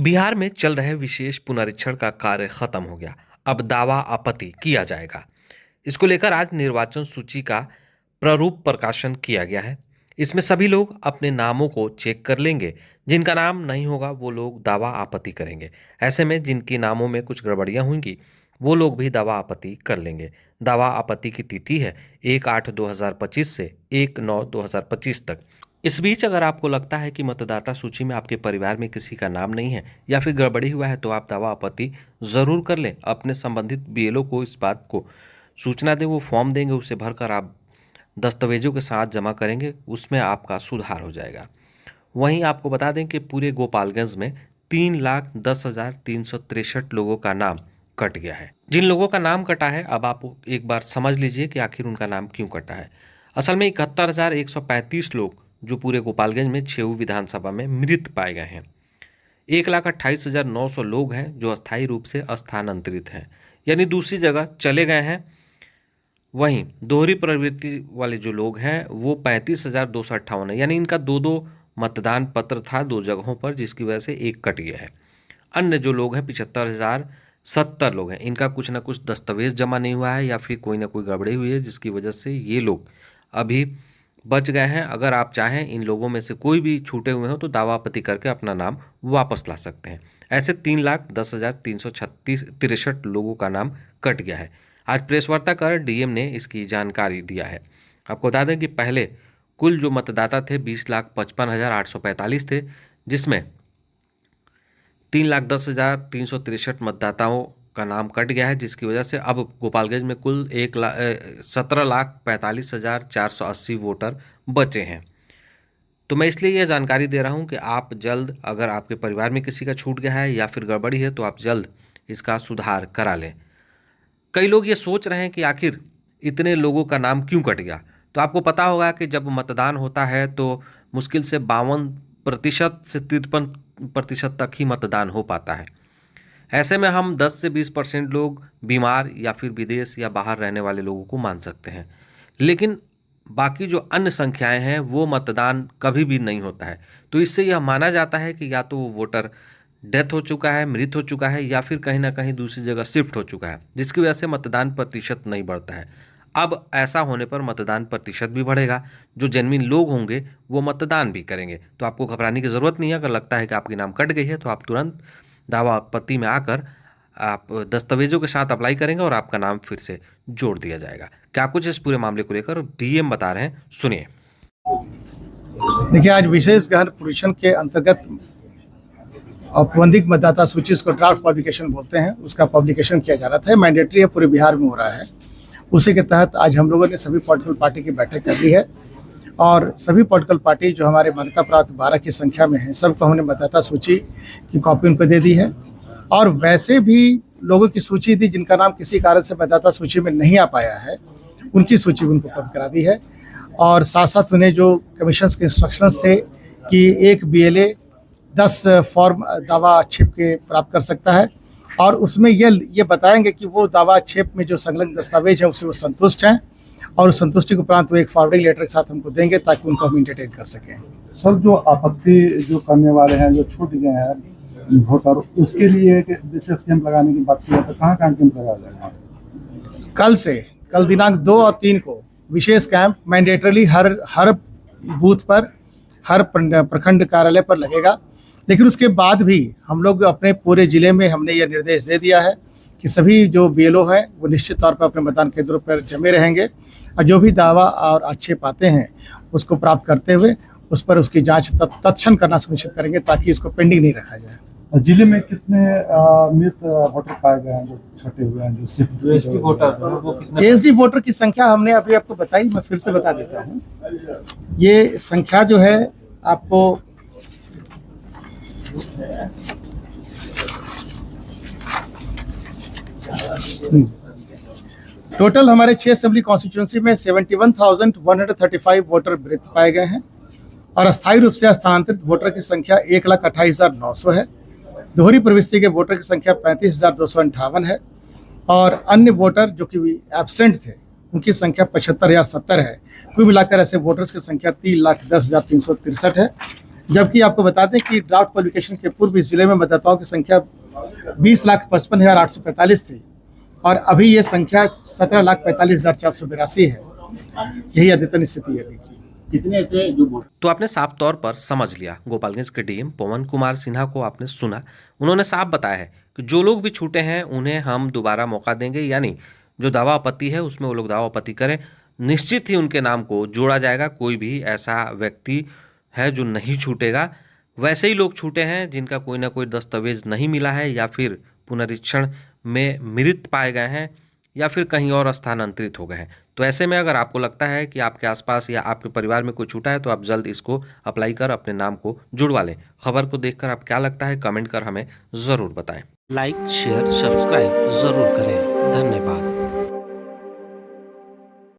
बिहार में चल रहे विशेष पुनरीक्षण का कार्य खत्म हो गया। अब दावा आपत्ति किया जाएगा। इसको लेकर आज निर्वाचन सूची का प्रारूप प्रकाशन किया गया है। इसमें सभी लोग अपने नामों को चेक कर लेंगे। जिनका नाम नहीं होगा वो लोग दावा आपत्ति करेंगे। ऐसे में जिनके नामों में कुछ गड़बड़ियां होंगी वो लोग भी दावा आपत्ति कर लेंगे। दावा आपत्ति की तिथि है 1/8/2025 से 1/9/2025 तक। इस बीच अगर आपको लगता है कि मतदाता सूची में आपके परिवार में किसी का नाम नहीं है या फिर गड़बड़ी हुआ है तो आप दावा आपत्ति ज़रूर कर लें। अपने संबंधित बीएलओ को इस बात को सूचना दें। वो फॉर्म देंगे, उसे भरकर आप दस्तावेजों के साथ जमा करेंगे, उसमें आपका सुधार हो जाएगा। वहीं आपको बता दें कि पूरे गोपालगंज में 3,10,363 लोगों का नाम कट गया है। जिन लोगों का नाम कटा है अब आप एक बार समझ लीजिए कि आखिर उनका नाम क्यों कटा है। असल में 71,135 लोग जो पूरे गोपालगंज में छेऊ विधानसभा में मृत पाए गए हैं। 1,28,900 लोग हैं जो अस्थायी रूप से स्थानांतरित हैं, यानी दूसरी जगह चले गए हैं। वहीं दोहरी प्रवृत्ति वाले जो लोग हैं वो 35,258 है, यानी इनका दो दो मतदान पत्र था दो जगहों पर, जिसकी वजह से एक कट गया है। अन्य जो लोग हैं 75,070 लोग हैं, इनका कुछ ना कुछ दस्तावेज जमा नहीं हुआ है या फिर कोई ना कोई गड़बड़ी हुई है, जिसकी वजह से ये लोग अभी बच गए हैं। अगर आप चाहें इन लोगों में से कोई भी छूटे हुए हो तो दावा आपत्ति करके अपना नाम वापस ला सकते हैं। ऐसे 3,10,363 लोगों का नाम कट गया है। आज प्रेस वार्ता कर डीएम ने इसकी जानकारी दिया है। आपको बता दें कि पहले कुल जो मतदाता थे 20,55,845 थे, जिसमें 3,10,363 मतदाताओं का नाम कट गया है, जिसकी वजह से अब गोपालगंज में कुल 17,45,480 वोटर बचे हैं। तो मैं इसलिए यह जानकारी दे रहा हूं कि आप जल्द, अगर आपके परिवार में किसी का छूट गया है या फिर गड़बड़ी है तो आप जल्द इसका सुधार करा लें। कई लोग ये सोच रहे हैं कि आखिर इतने लोगों का नाम क्यों कट गया। तो आपको पता होगा कि जब मतदान होता है तो मुश्किल से 52% से 53% तक ही मतदान हो पाता है। ऐसे में हम 10 से 20% लोग बीमार या फिर विदेश या बाहर रहने वाले लोगों को मान सकते हैं, लेकिन बाकी जो अन्य संख्याएं हैं वो मतदान कभी भी नहीं होता है। तो इससे यह माना जाता है कि या तो वो वोटर डेथ हो चुका है, मृत हो चुका है, या फिर कहीं ना कहीं दूसरी जगह शिफ्ट हो चुका है, जिसकी वजह से मतदान प्रतिशत नहीं बढ़ता है। अब ऐसा होने पर मतदान प्रतिशत भी बढ़ेगा। जो जेन्युइन लोग होंगे वो मतदान भी करेंगे। तो आपको घबराने की ज़रूरत नहीं है। अगर लगता है कि आपकी नाम कट गई है तो आप तुरंत दावा आपत्ति में आकर आप दस्तावेजों के साथ अप्लाई करेंगे और आपका नाम फिर से जोड़ दिया जाएगा। क्या कुछ इस पूरे मामले को लेकर डीएम बता रहे हैं, सुनिए। देखिए, आज विशेष गहन पुनरीक्षण के अंतर्गत औपबंधिक मतदाता सूची, उसको ड्राफ्ट पब्लिकेशन बोलते हैं, उसका पब्लिकेशन किया जा रहा था। मैंडेटरी है, पूरे बिहार में हो रहा है। उसी के तहत आज हम लोगों ने सभी पॉलिटिकल पार्टी की बैठक कर ली है और सभी पॉलिटिकल पार्टी जो हमारे मान्यता प्राप्त 12 की संख्या में है, सबको हमने मतदाता सूची की कॉपी उनको दे दी है। और वैसे भी लोगों की सूची थी जिनका नाम किसी कारण से मतदाता सूची में नहीं आ पाया है, उनकी सूची उनको उपलब्ध करा दी है। और साथ साथ उन्हें जो कमीशन के इंस्ट्रक्शंस थे कि एक बीएलए 10 फॉर्म दावा आक्षेप के प्राप्त कर सकता है और उसमें ये बताएंगे कि वो दावा आक्षेप में जो संलग्न दस्तावेज है उससे वो संतुष्ट हैं, और उस संतुष्टि के उपरांत वो एक फॉरवर्डिंग लेटर के साथ हमको देंगे ताकि उनको हम इंटरटेन कर सकें। सर, जो आपत्ति जो करने वाले हैं, जो छूट गए हैं वोटर, उसके लिए एक विशेष कैंप लगाने की बात की है, तो कहाँ कैंप लगाया जाएगा? कल दिनांक 2 और 3 को विशेष कैंप मैंडेटरली हर बूथ पर, हर प्रखंड कार्यालय पर लगेगा। लेकिन उसके बाद भी हम लोग अपने पूरे जिले में हमने यह निर्देश दे दिया है कि सभी जो बीएलओ हैं वो निश्चित तौर पर अपने मतदान केंद्रों पर जमे रहेंगे और जो भी दावा और आक्षेप आते हैं उसको प्राप्त करते हुए उस पर उसकी जांच तत्क्षण करना सुनिश्चित करेंगे ताकि इसको पेंडिंग नहीं रखा जाए। जिले में कितने मृत वोटर पाए गए हैं, जो छटे हुए हैं, जो एसटी वोटर? एसडी वोटर की संख्या हमने अभी आपको बताई, मैं फिर से बता देता हूँ। ये संख्या जो है आपको टोटल हमारे 6 असेंबली कॉन्स्टिट्यूंसी में 71,135 वोटर मृत पाए गए हैं और अस्थायी रूप से स्थानांतरित वोटर की संख्या 1,28,900 है। दोहरी प्रविष्टि के वोटर की संख्या 35,258 है और अन्य वोटर जो कि एब्सेंट थे उनकी संख्या 75,070 है। कुल मिलाकर ऐसे वोटर्स की संख्या 3,10,363 है, जबकि आपको बता दें कि ड्राफ्ट पब्लिकेशन के पूर्व इस जिले में मतदाताओं की संख्या 20,55,845 थी और अभी ये संख्या 17,45,482 है। यही अद्यतन स्थिति है अभी की। कितने ऐसे जो तो आपने साफ तौर पर समझ लिया। गोपालगंज के डीएम पवन कुमार सिन्हा को आपने सुना। उन्होंने साफ बताया है कि जो लोग भी छूटे हैं उन्हें हम दोबारा मौका देंगे, यानी जो दावा आपत्ति है उसमें वो लोग दावा आपत्ति करें, निश्चित ही उनके नाम को जोड़ा जाएगा। कोई भी ऐसा व्यक्ति है जो नहीं छूटेगा। वैसे ही लोग छूटे हैं जिनका कोई ना कोई दस्तावेज नहीं मिला है या फिर पुनरीक्षण में मृत पाए गए हैं या फिर कहीं और स्थानांतरित हो गए हैं। तो ऐसे में अगर आपको लगता है कि आपके आसपास या आपके परिवार में कोई छूटा है तो आप जल्द इसको अप्लाई कर अपने नाम को जुड़वा लें। खबर को देखकर आप क्या लगता है कमेंट कर हमें ज़रूर बताएं। लाइक शेयर सब्सक्राइब ज़रूर करें। धन्यवाद।